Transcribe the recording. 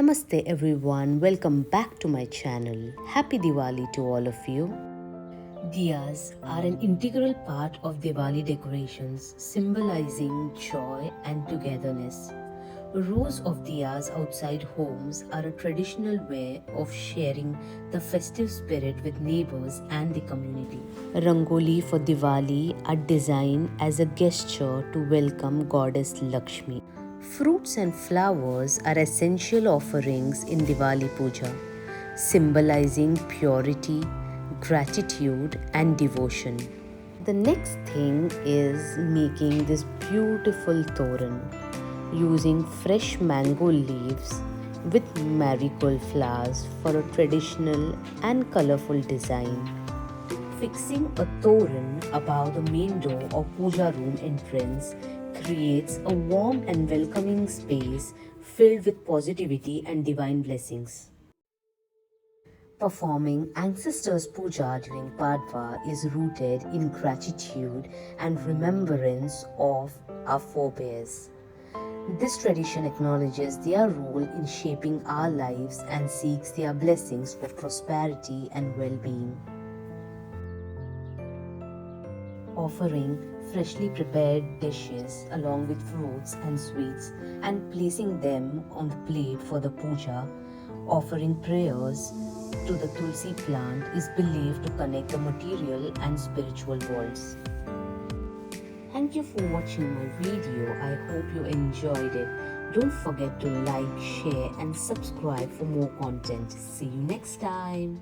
Namaste everyone, welcome back to my channel. Happy Diwali to all of you. Diyas are an integral part of Diwali decorations, symbolizing joy and togetherness. Rows of diyas outside homes are a traditional way of sharing the festive spirit with neighbors and the community. Rangoli for Diwali are designed as a gesture to welcome goddess Lakshmi. Fruits and flowers are essential offerings in Diwali puja, symbolizing purity, gratitude, and devotion. The next thing is making this beautiful toran using fresh mango leaves with marigold flowers for a traditional and colorful design. Fixing a toran above the main door or puja room entrance creates a warm and welcoming space filled with positivity and divine blessings. Performing ancestors' puja during Padwa is rooted in gratitude and remembrance of our forebears. This tradition acknowledges their role in shaping our lives and seeks their blessings for prosperity and well-being. Offering freshly prepared dishes along with fruits and sweets and placing them on the plate for the puja, offering prayers to the tulsi plant is believed to connect the material and spiritual worlds. Thank you for watching my video. I hope you enjoyed it. Don't forget to like, share and subscribe for more content. See you next time.